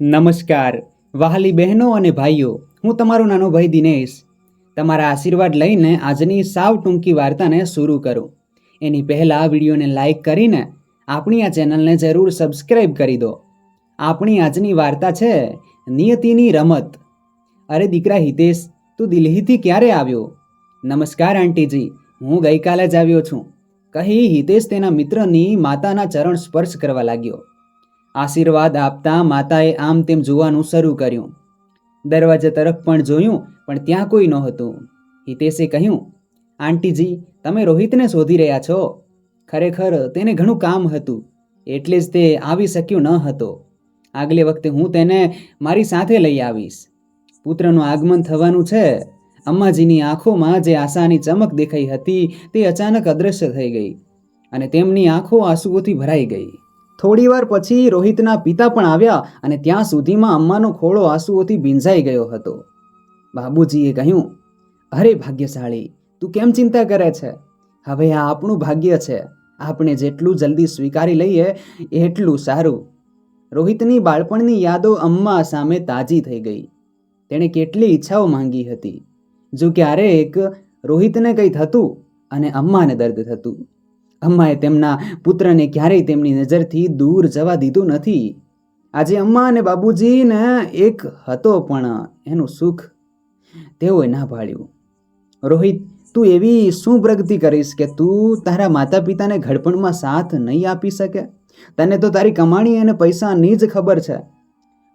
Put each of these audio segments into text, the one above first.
નમસ્કાર વહાલી બહેનો અને ભાઈઓ, હું તમારો નાનો ભાઈ દિનેશ તમારા આશીર્વાદ લઈને આજની સાવ ટૂંકી વાર્તાને શરૂ કરું. એની પહેલાં વિડીયોને લાઈક કરીને આપણી આ ચેનલને જરૂર સબસ્ક્રાઈબ કરી દો. આપણી આજની વાર્તા છે નિયતિની રમત. અરે દીકરા હિતેશ, તું દિલ્હીથી ક્યારે આવ્યો? નમસ્કાર આંટીજી, હું ગઈકાલે જ આવ્યો છું, કહી હિતેશ તેના મિત્રની માતાના ચરણ સ્પર્શ કરવા લાગ્યો. આશીર્વાદ આપતા માતાએ આમ તેમ જોવાનું શરૂ કર્યું. દરવાજા તરફ પણ જોયું, પણ ત્યાં કોઈ નહોતું. હિતેશે કહ્યું, આંટીજી, તમે રોહિતને શોધી રહ્યા છો? ખરેખર તેને ઘણું કામ હતું, એટલે જ તે આવી શક્યો ન હતો. આગલે વખતે હું તેને મારી સાથે લઈ આવીશ. પુત્રનું આગમન થવાનું છે. અમ્માજીની આંખોમાં જે આશાની ચમક દેખાઈ હતી તે અચાનક અદૃશ્ય થઈ ગઈ અને તેમની આંખો આંસુઓથી ભરાઈ ગઈ. થોડીવાર પછી રોહિતના પિતા પણ આવ્યા અને ત્યાં સુધીમાં અમ્માનો ખોળો આંસુઓથી ભીંજાઈ ગયો હતો. બાબુજીએ કહ્યું, અરે ભાગ્યશાળી, તું કેમ ચિંતા કરે છે? હવે આ આપણું ભાગ્ય છે. આપણે જેટલું જલ્દી સ્વીકારી લઈએ એટલું સારું. રોહિતની બાળપણની યાદો અમ્મા સામે તાજી થઈ ગઈ. તેણે કેટલી ઈચ્છાઓ માંગી હતી. જો ક્યારેક રોહિતને કંઈ થતું અને અમ્માને દર્દ થતું. અમ્માએ તેમના પુત્રને ક્યારેય તેમની નજરથી દૂર જવા દીધું નથી. આજે અમ્મા અને બાબુજીને એક હતો, પણ એનું સુખ તેઓએ ના પાડ્યું. રોહિત, તું એવી શું પ્રગતિ કરીશ કે તું તારા માતા પિતાને ઘડપણમાં સાથ નહીં આપી શકે? તને તો તારી કમાણી અને પૈસાની જ ખબર છે,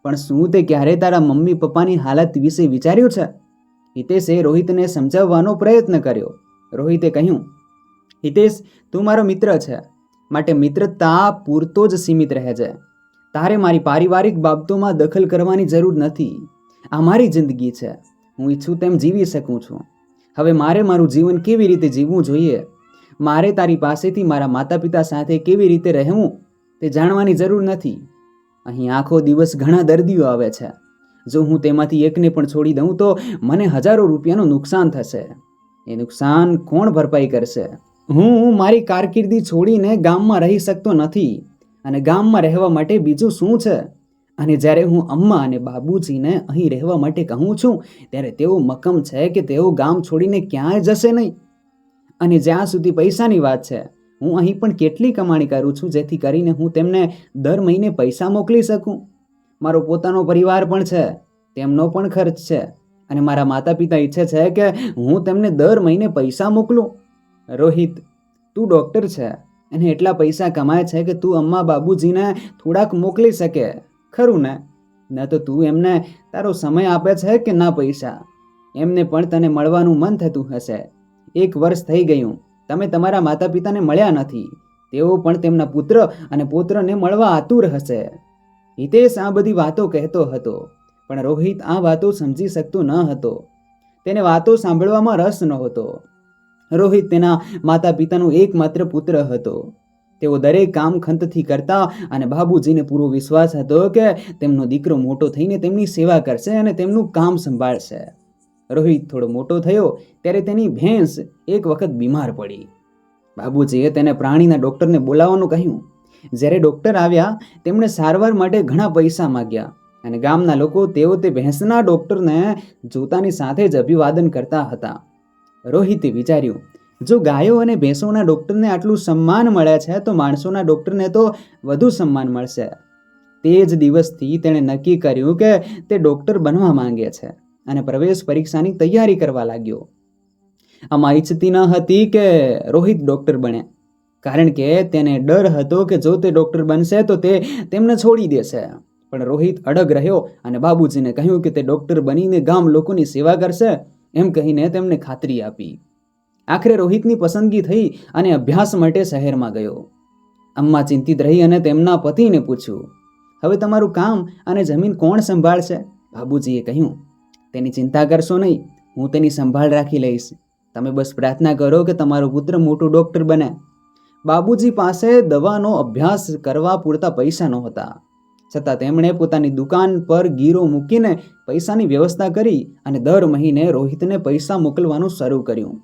પણ શું તે ક્યારે તારા મમ્મી પપ્પાની હાલત વિશે વિચાર્યું છે? હિતેશે રોહિતને સમજાવવાનો પ્રયત્ન કર્યો. રોહિતે કહ્યું, હિતેશ, તું મારો મિત્ર છે, માટે મિત્રતા પૂરતો જ સીમિત રહેજે. તારે મારી પારિવારિક બાબતોમાં દખલ કરવાની જરૂર નથી. આ મારી જિંદગી છે, હું ઈચ્છું તેમ જીવી શકું છું. હવે મારે મારું જીવન કેવી રીતે જીવવું જોઈએ, મારે તારી પાસેથી મારા માતા પિતા સાથે કેવી રીતે રહેવું તે જાણવાની જરૂર નથી. અહીં આખો દિવસ ઘણા દર્દીઓ આવે છે. જો હું તેમાંથી એકને પણ છોડી દઉં તો મને હજારો રૂપિયાનું નુકસાન થશે. એ નુકસાન કોણ ભરપાઈ કરશે? હું મારી કારકિર્દી છોડીને ગામમાં રહી શકતો નથી, અને ગામમાં રહેવા માટે બીજું શું છે? અને જ્યારે હું અમ્મા અને બાબુજીને અહીં રહેવા માટે કહું છું, ત્યારે તેઓ મક્કમ છે કે તેઓ ગામ છોડીને ક્યાંય જશે નહીં. અને જ્યાં સુધી પૈસાની વાત છે, હું અહીં પણ કેટલી કમાણી કરું છું, જેથી કરીને હું તેમને દર મહિને પૈસા મોકલી શકું. મારો પોતાનો પરિવાર પણ છે, તેમનો પણ ખર્ચ છે, અને મારા માતા પિતા ઈચ્છે છે કે હું તેમને દર મહિને પૈસા મોકલું. રોહિત, તું ડૉક્ટર છે અને એટલા પૈસા કમાય છે કે તું અમ્મા બાબુજીને થોડાક મોકલી શકે, ખરું ને? ન તો તું એમને તારો સમય આપે છે કે ના પૈસા. એમને પણ તને મળવાનું મન થતું હશે. 1 વર્ષ થઈ ગયું, તમે તમારા માતા પિતાને મળ્યા નથી. તેઓ પણ તેમના પુત્ર અને પૌત્રને મળવા આતુર હશે. હિતેશ આ બધી વાતો કહેતો હતો, પણ રોહિત આ વાતો સમજી શકતો ન હતો. તેને વાતો સાંભળવામાં રસ નહોતો. રોહિત તેના માતા પિતાનો એકમાત્ર પુત્ર હતો. તેઓ દરેક કામ ખંતથી કરતા અને બાબુજીને પૂરો વિશ્વાસ હતો કે તેમનો દીકરો મોટો થઈને તેમની સેવા કરશે અને તેમનું કામ સંભાળશે. રોહિત થોડો મોટો થયો ત્યારે તેની ભેંસ એક વખત બીમાર પડી. બાબુજીએ તેને પ્રાણીના ડૉક્ટરને બોલાવવાનું કહ્યું. જ્યારે ડૉક્ટર આવ્યા, તેમણે સારવાર માટે ઘણા પૈસા માગ્યા, અને ગામના લોકો તેઓ તે ભેંસના ડૉક્ટરને જોતાની સાથે જ અભિવાદન કરતા હતા. રોહિતે વિચાર્યું, જો ગાયો અને ભેંસોના ડૉક્ટરને આટલું સન્માન મળે છે તો માણસોના ડૉક્ટરને તો વધુ સન્માન મળશે. તે જ દિવસથી તેણે નક્કી કર્યું કે તે ડૉક્ટર બનવા માંગે છે, અને પ્રવેશ પરીક્ષાની તૈયારી કરવા લાગ્યો. આમાં ઈચ્છતી ન હતી કે રોહિત ડૉક્ટર બને, કારણ કે તેને ડર હતો કે જો તે ડૉક્ટર બનશે તો તે તેમને છોડી દેશે. પણ રોહિત અડગ રહ્યો અને બાબુજીને કહ્યું કે તે ડૉક્ટર બનીને ગામ લોકોની સેવા કરશે, એમ કહીને તેમને ખાતરી આપી. આખરે રોહિતની પસંદગી થઈ અને અભ્યાસ માટે શહેરમાં ગયો. અમ્મા ચિંતિત રહી અને તેમના પતિને પૂછ્યું, હવે તમારું કામ અને જમીન કોણ સંભાળશે? બાબુજીએ કહ્યું, તેની ચિંતા કરશો નહીં, હું તેની સંભાળ રાખી લઈશ. તમે બસ પ્રાર્થના કરો કે તમારો પુત્ર મોટો ડૉક્ટર બને. બાબુજી પાસે દવાનો અભ્યાસ કરવા પૂરતા પૈસા નહોતા, છતાં તેમણે પોતાની દુકાન પર ગીરો મૂકીને પૈસાની વ્યવસ્થા કરી અને દર મહિને રોહિતને પૈસા મોકલવાનું શરૂ કર્યું.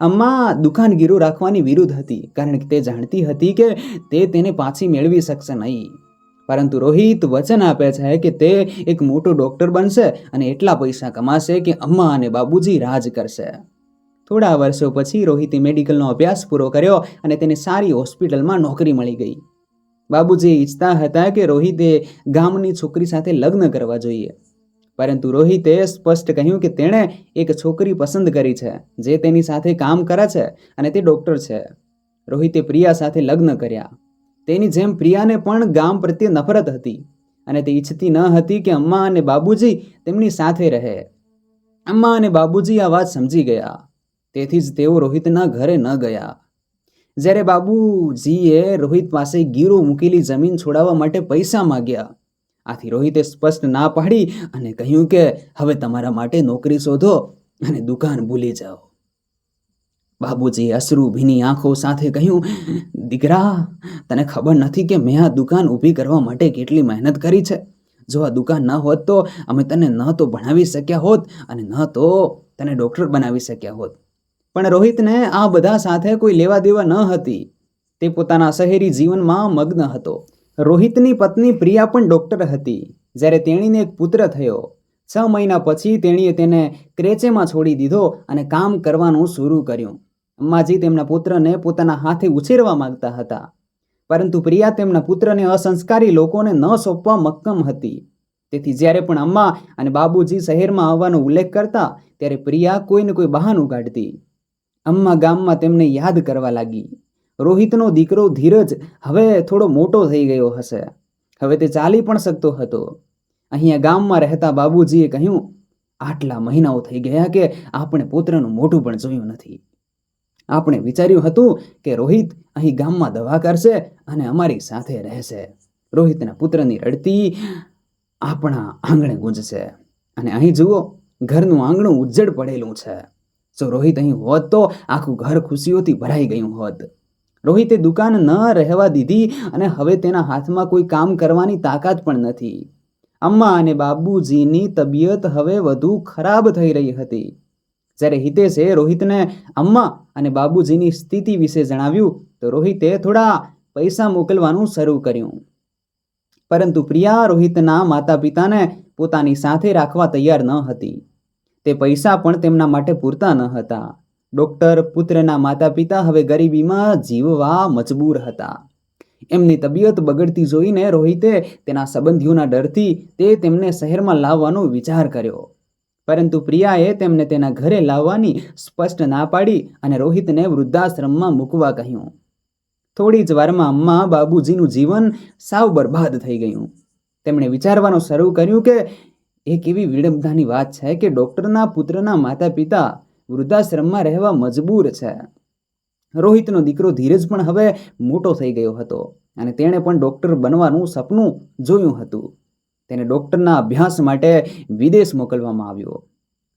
અમ્મા દુકાન ગીરો રાખવાની વિરુદ્ધ હતી, કારણ કે તે જાણતી હતી કે તે તેને પાછી મેળવી શકશે નહીં. પરંતુ રોહિત વચન આપે છે કે તે એક મોટો ડોક્ટર બનશે અને એટલા પૈસા કમાશે કે અમ્મા અને બાબુજી રાજ કરશે. થોડા વર્ષો પછી રોહિતે મેડિકલનો અભ્યાસ પૂરો કર્યો અને તેને સારી હોસ્પિટલમાં નોકરી મળી ગઈ. બાબુજી ઈચ્છતા હતા કે રોહિતે ગામની છોકરી સાથે લગ્ન કરવા જોઈએ, પરંતુ રોહિતે સ્પષ્ટ કહ્યું કે તેણે એક છોકરી પસંદ કરી છે જે તેની સાથે કામ કરે છે અને તે ડોક્ટર છે. રોહિતે પ્રિયા સાથે લગ્ન કર્યા. તેની જેમ પ્રિયાને પણ ગામ પ્રત્યે નફરત હતી અને તે ઈચ્છતી ન હતી કે અમ્મા અને બાબુજી તેમની સાથે રહે. અમ્મા અને બાબુજી આ વાત સમજી ગયા, તેથી જ તેઓ રોહિતના ઘરે ન ગયા. જ્યારે બાબુજીએ રોહિત પાસે ગીરો મૂકેલી જમીન છોડાવવા માટે પૈસા માંગ્યા, આથી રોહિતે સ્પષ્ટ ના પાડી અને કહ્યું કે હવે તમારા માટે નોકરી શોધો અને દુકાન ભૂલી જાઓ. બાબુજીએ અશ્રુ ભીની આંખો સાથે કહ્યું, દીકરા, તને ખબર નથી કે મેં આ દુકાન ઊભી કરવા માટે કેટલી મહેનત કરી છે. જો આ દુકાન ન હોત તો અમે તને ન તો ભણાવી શક્યા હોત અને ન તો તને ડૉક્ટર બનાવી શક્યા હોત. પણ રોહિતને આ બધા સાથે કોઈ લેવા દેવા ન હતી. તે પોતાના શહેરી જીવનમાં મગ્ન હતો. રોહિતની પત્ની પ્રિયા પણ ડૉક્ટર હતી. જ્યારે તેણીને એક પુત્ર થયો, 6 મહિના પછી તેણીએ તેને ક્રેચેમાં છોડી દીધો અને કામ કરવાનું શરૂ કર્યું. અમ્માજી તેમના પુત્રને પોતાના હાથે ઉછેરવા માંગતા હતા, પરંતુ પ્રિયા તેમના પુત્રને અસંસ્કારી લોકોને ન સોંપવા મક્કમ હતી. તેથી જ્યારે પણ અમ્મા અને બાબુજી શહેરમાં આવવાનો ઉલ્લેખ કરતા ત્યારે પ્રિયા કોઈને કોઈ બહાનું કાઢતી. અમ્મા ગામમાં તેમને યાદ કરવા લાગી. રોહિતનો દીકરો ધીરજ હવે થોડો મોટો થઈ ગયો હશે, હવે તે ચાલી પણ શકતો હતો. અહીંયા ગામમાં રહેતા બાબુજીએ કહ્યું, આટલા મહિનાઓ થઈ ગયા કે આપણે પુત્રનું મોઢું પણ જોયું નથી. આપણે વિચાર્યું હતું કે રોહિત અહીં ગામમાં દવા કરશે અને અમારી સાથે રહેશે. રોહિતના પુત્રની રડતી આપણા આંગણે ગુંજશે અને અહીં જુઓ, ઘરનું આંગણું ઉજ્જડ પડેલું છે. જો રોહિત અહીં હોત તો આખું ઘર ખુશીઓથી ભરાઈ ગયું હોત. રોહિતે દુકાન ન રહેવા દીધી અને હવે તેના હાથમાં કોઈ કામ કરવાની તાકાત પણ નથી. અમ્મા અને બાબુજીની તબિયત હવે વધુ ખરાબ થઈ રહી હતી. જ્યારે હિતેશે રોહિતને અમ્મા અને બાબુજીની સ્થિતિ વિશે જણાવ્યું તો રોહિતે થોડા પૈસા મોકલવાનું શરૂ કર્યું. પરંતુ પ્રિયા રોહિતના માતા પિતાને પોતાની સાથે રાખવા તૈયાર ન હતી. તે પૈસા પણ તેમના માટે પૂરતા ન હતા. ડૉક્ટર પુત્રના માતા પિતા હવે ગરીબીમાં જીવવા મજબૂર હતા. એમની તબિયત બગડતી જોઈને રોહિતે તેના સંબંધીઓના ડરથી તેમને શહેરમાં લાવવાનો વિચાર કર્યો. પરંતુ પ્રિયાએ તેમને તેના ઘરે લાવવાની સ્પષ્ટ ના પાડી અને રોહિતને વૃદ્ધાશ્રમમાં મૂકવા કહ્યું. થોડી જ વારમાં અમ્મા બાબુજીનું જીવન સાવ બરબાદ થઈ ગયું. તેમણે વિચારવાનું શરૂ કર્યું કે એ કેવી વિડંબનાની વાત છે કે ડૉક્ટરના પુત્રના માતા પિતા વૃદ્ધાશ્રમમાં રહેવા મજબૂર છે. રોહિતનો દીકરો ધીરજ પણ હવે મોટો થઈ ગયો હતો અને તેણે પણ ડૉક્ટર બનવાનું સપનું જોયું હતું. તેને ડૉક્ટરના અભ્યાસ માટે વિદેશ મોકલવામાં આવ્યો.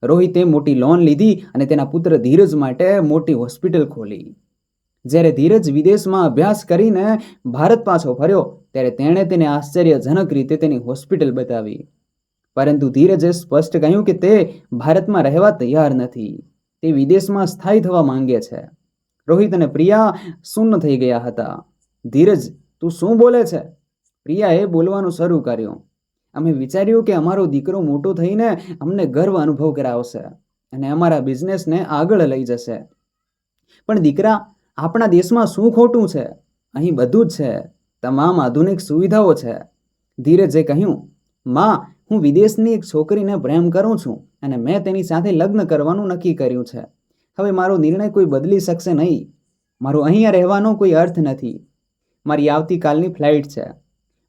રોહિતે મોટી લોન લીધી અને તેના પુત્ર ધીરજ માટે મોટી હોસ્પિટલ ખોલી. જ્યારે ધીરજ વિદેશમાં અભ્યાસ કરીને ભારત પાછો ફર્યો ત્યારે તેણે તેને આશ્ચર્યજનક રીતે તેની હોસ્પિટલ બતાવી. પરંતુ ધીરજે સ્પષ્ટ કહ્યું કે તે ભારતમાં રહેવા તૈયાર નથી. તે વિદેશમાં સ્થાયી થવા માંગે છે. રોહિત અને પ્રિયા સુન્ન થઈ ગયા હતા. ધીરજ, તું શું બોલે છે? પ્રિયાએ બોલવાનું શરૂ કર્યું. અમે વિચાર્યું કે અમારો દીકરો મોટો થઈને અમને ગર્વ અનુભવ કરાવશે અને અમારા બિઝનેસને આગળ લઈ જશે. પણ દીકરા, આપણા દેશમાં શું ખોટું છે? અહીં બધું જ છે. તમામ આધુનિક સુવિધાઓ છે. ધીરજે કહ્યું, માં, હું વિદેશની એક છોકરીને પ્રેમ કરું છું અને મેં તેની સાથે લગ્ન કરવાનું નક્કી કર્યું છે. હવે મારો નિર્ણય કોઈ બદલી શકશે નહીં. મારો અહીંયા રહેવાનો કોઈ અર્થ નથી. મારી આવતીકાલની ફ્લાઇટ છે,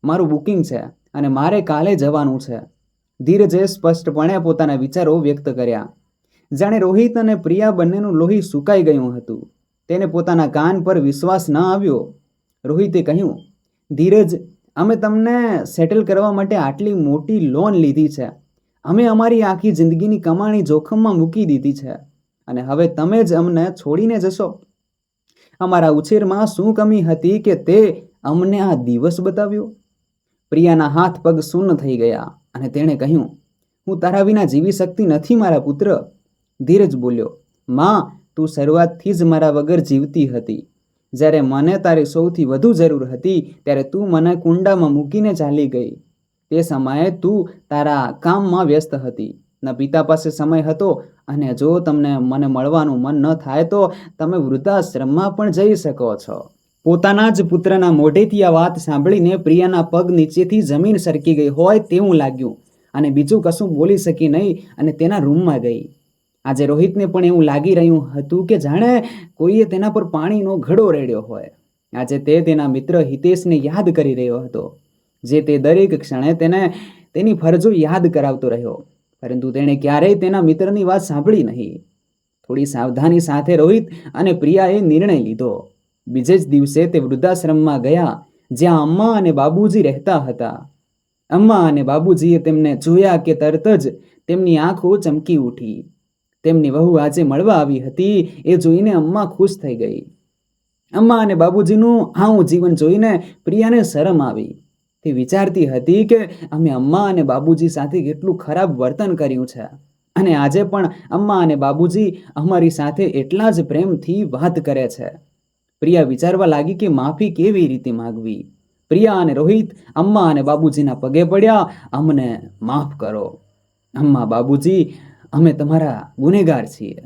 મારું બુકિંગ છે અને મારે કાલે જવાનું છે. ધીરજે સ્પષ્ટપણે પોતાના વિચારો વ્યક્ત કર્યા. જાણે રોહિત અને પ્રિયા બંનેનું લોહી સુકાઈ ગયું હતું. તેને પોતાના કાન પર વિશ્વાસ ન આવ્યો. રોહિતે કહ્યું, ધીરજ, અમે તમને સેટલ કરવા માટે આટલી મોટી લોન લીધી છે. અમે અમારી આખી જિંદગીની કમાણી જોખમમાં મૂકી દીધી છે અને હવે તમે જ અમને છોડીને જશો? અમારા ઉછેરમાં શું કમી હતી કે તે અમને આ દિવસ બતાવ્યો? પ્રિયાના હાથ પગ શૂન્ય થઈ ગયા અને તેણે કહ્યું, હું તારા વિના જીવી શકતી નથી મારા પુત્ર. ધીરજ બોલ્યો, માં, તું શરૂઆતથી જ મારા વગર જીવતી હતી. જ્યારે મને તારી સૌથી વધુ જરૂર હતી ત્યારે તું મને કુંડામાં મૂકીને ચાલી ગઈ. તે સમયે તું તારા કામમાં વ્યસ્ત હતી, ન પિતા પાસે સમય હતો, અને જો તમને મને મળવાનું મન ન થાય તો તમે વૃદ્ધાશ્રમમાં પણ જઈ શકો છો. પોતાના જ પુત્રના મોઢેથી આ વાત સાંભળીને પ્રિયાના પગ નીચેથી જમીન સરકી ગઈ હોય તેવું લાગ્યું, અને બીજું કશું બોલી શકી નહીં અને તેના રૂમમાં ગઈ. આજે રોહિતને પણ એવું લાગી રહ્યું હતું કે જાણે કોઈએ તેના પર પાણીનો ઘડો રેડ્યો હોય. આજે તે તેના મિત્ર હિતેશને યાદ કરી રહ્યો હતો, જે તે દરેક ક્ષણે તેને તેની ફરજો યાદ કરાવતો રહ્યો, પરંતુ તેણે ક્યારેય તેના મિત્રની વાત સાંભળી નહીં. થોડી સાવધાની સાથે રોહિત અને પ્રિયાએ નિર્ણય લીધો. બીજે જ દિવસે તે વૃદ્ધાશ્રમમાં ગયા, જ્યાં અમ્મા અને બાબુજી રહેતા હતા. અમ્મા અને બાબુજીએ તેમને જોયા કે તરત જ તેમની આંખો ચમકી ઉઠી. તેમની વહુ આજે મળવા આવી હતી એ જોઈને અમ્મા ખુશ થઈ ગઈ. અમ્મા અને બાબુજીનું આવું જીવન જોઈને પ્રિયાને શરમ આવી. તે વિચારતી હતી કે અમે અમ્મા અને બાબુજી સાથે કેટલું ખરાબ વર્તન કર્યું છે, અને આજે પણ અમ્મા અને બાબુજી અમારી સાથે એટલા જ પ્રેમથી વાત કરે છે. પ્રિયા વિચારવા લાગી કે માફી કેવી રીતે માગવી. પ્રિયા અને રોહિત અમ્મા અને બાબુજીના પગે પડ્યા, અમને માફ કરો. અમ્મા, બાબુજી, અમે તમારા ગુનેગાર છીએ.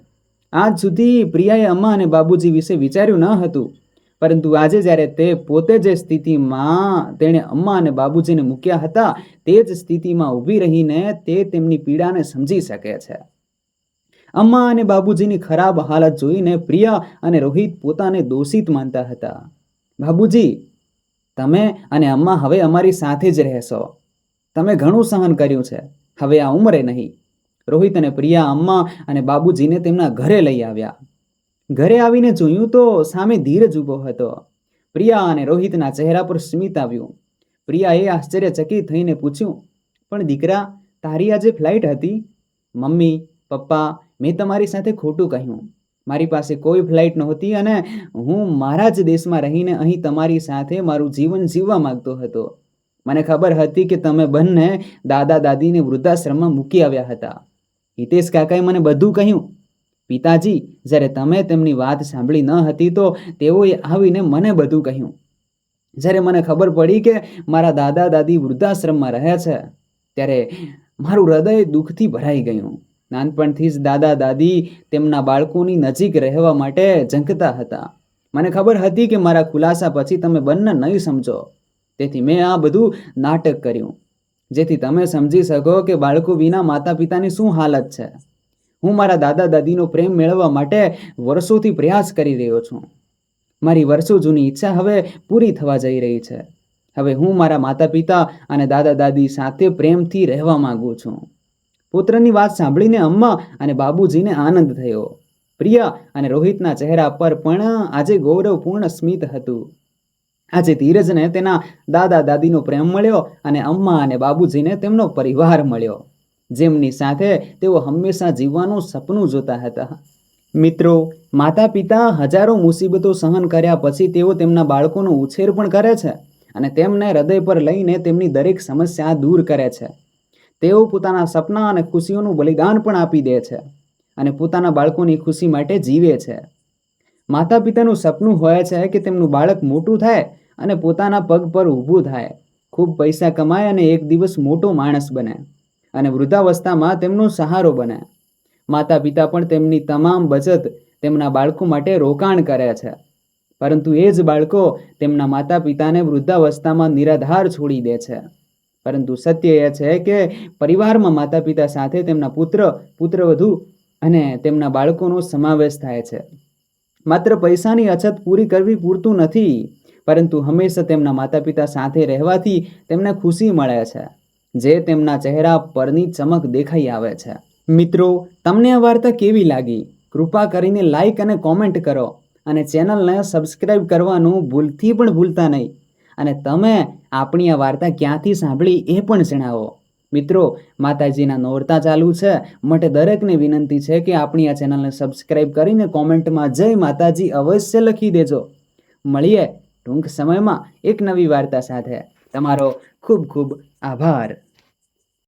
આજ સુધી પ્રિયાએ અમ્મા અને બાબુજી વિશે વિચાર્યું ન હતું, પરંતુ આજે જ્યારે તે પોતે જે સ્થિતિમાં તેણે અમ્મા અને બાબુજીને મૂક્યા હતા તે જ સ્થિતિમાં ઊભી રહીને તે તેમની પીડાને સમજી શકે છે. અમ્મા અને બાબુજીની ખરાબ હાલત જોઈને પ્રિયા અને રોહિત પોતાને દોષિત માનતા હતા. બાબુજી, તમે અને અમ્મા હવે અમારી સાથે જ રહેશો. તમે ઘણું સહન કર્યું છે, હવે આ ઉંમરે નહીં. રોહિત અને પ્રિયા અમ્મા અને બાબુજીને તેમના ઘરે લઈ આવ્યા. ઘરે આવીને જોયું તો સામે ધીરજ ઊભો હતો. પ્રિયા અને રોહિતના ચહેરા પર સ્મિત આવ્યું. પ્રિયાએ આશ્ચર્યચકિત થઈને પૂછ્યું, પણ દીકરા, તારી આજે ફ્લાઇટ હતી? મમ્મી, પપ્પા, મેં તમારી સાથે ખોટું કહ્યું. મારી પાસે કોઈ ફ્લાઇટ નહોતી અને હું મારા જ દેશમાં રહીને અહીં તમારી સાથે મારું જીવન જીવવા માંગતો હતો. મને ખબર હતી કે તમે બંને દાદા દાદીને વૃદ્ધાશ્રમમાં મૂકી આવ્યા હતા. હિતેશ કાકાએ મને બધું કહ્યું. પિતાજી, જ્યારે તમે તેમની વાત સાંભળી ન હતી તો તેઓએ આવીને મને બધું કહ્યું. જ્યારે મને ખબર પડી કે મારા દાદા દાદી વૃદ્ધાશ્રમમાં રહે છે ત્યારે મારું હૃદય દુઃખથી ભરાઈ ગયું. નાનપણથી જ દાદા દાદી તેમના બાળકોની નજીક રહેવા માટે ઝંખતા હતા. મને ખબર હતી કે મારા ખુલાસા પછી તમે બંને નહીં સમજો, તેથી મેં આ બધું નાટક કર્યું, જેથી તમે સમજી શકો કે બાળકો વિના માતા પિતાની શું હાલત છે. હું મારા દાદા દાદીનો પ્રેમ મેળવવા માટે વર્ષોથી પ્રયાસ કરી રહ્યો છું. મારી વર્ષો જૂની ઈચ્છા હવે પૂરી થવા જઈ રહી છે. હવે હું મારા માતા પિતા અને દાદા દાદી સાથે પ્રેમથી રહેવા માંગુ છું. પુત્રની વાત સાંભળીને અમ્મા અને બાબુજીને આનંદ થયો. પ્રિયા અને રોહિતના ચહેરા પર પણ આજે ગૌરવપૂર્ણ સ્મિત હતું. આજે ધીરજને તેના દાદા દાદીનો પ્રેમ મળ્યો અને અમ્મા અને બાબુજીને તેમનો પરિવાર મળ્યો, જેમની સાથે તેઓ હંમેશા જીવવાનું સપનું જોતા હતા. મિત્રો, માતા પિતા હજારો મુસીબતો સહન કર્યા પછી તેઓ તેમના બાળકોનો ઉછેર પણ કરે છે અને તેમને હૃદય પર લઈને તેમની દરેક સમસ્યા દૂર કરે છે. તેઓ પોતાના સપના અને ખુશીઓનું બલિદાન પણ આપી દે છે અને પોતાના બાળકોની ખુશી માટે જીવે છે. માતા પિતાનું સપનું હોય છે કે તેમનું બાળક મોટું થાય અને પોતાના પગ પર ઊભું થાય, ખૂબ પૈસા કમાય અને એક દિવસ મોટો માણસ બને અને વૃદ્ધાવસ્થામાં તેમનો સહારો બને. માતા પિતા પણ તેમની તમામ બચત તેમના બાળકો માટે રોકાણ કરે છે, પરંતુ એ જ બાળકો તેમના માતા પિતાને વૃદ્ધાવસ્થામાં નિરાધાર છોડી દે છે. પરંતુ સત્ય એ છે કે પરિવારમાં માતા પિતા સાથે તેમના પુત્ર, પુત્રવધુ અને તેમના બાળકોનો સમાવેશ થાય છે. માત્ર પૈસાની અછત પૂરી કરવી પૂરતું નથી, પરંતુ હંમેશા તેમના માતા પિતા સાથે રહેવાથી તેમને ખુશી મળે છે, જે તેમના ચહેરા પરની ચમક દેખાઈ આવે છે. મિત્રો, તમને આ વાર્તા કેવી લાગી? કૃપા કરીને લાઈક અને કોમેન્ટ કરો અને ચેનલને સબસ્ક્રાઈબ કરવાનું ભૂલથી પણ ભૂલતા નહીં. અને તમે આપણી આ વાર્તા ક્યાંથી સાંભળી એ પણ જણાવો. મિત્રો, માતાજીના નોરતા ચાલુ છે, માટે દરેકને વિનંતી છે કે આપણી આ ચેનલને સબસ્ક્રાઈબ કરીને કોમેન્ટમાં જય માતાજી અવશ્ય લખી દેજો. મળીએ ટૂંક સમયમાં એક નવી વાર્તા સાથે. તમારો ખૂબ ખૂબ આભાર.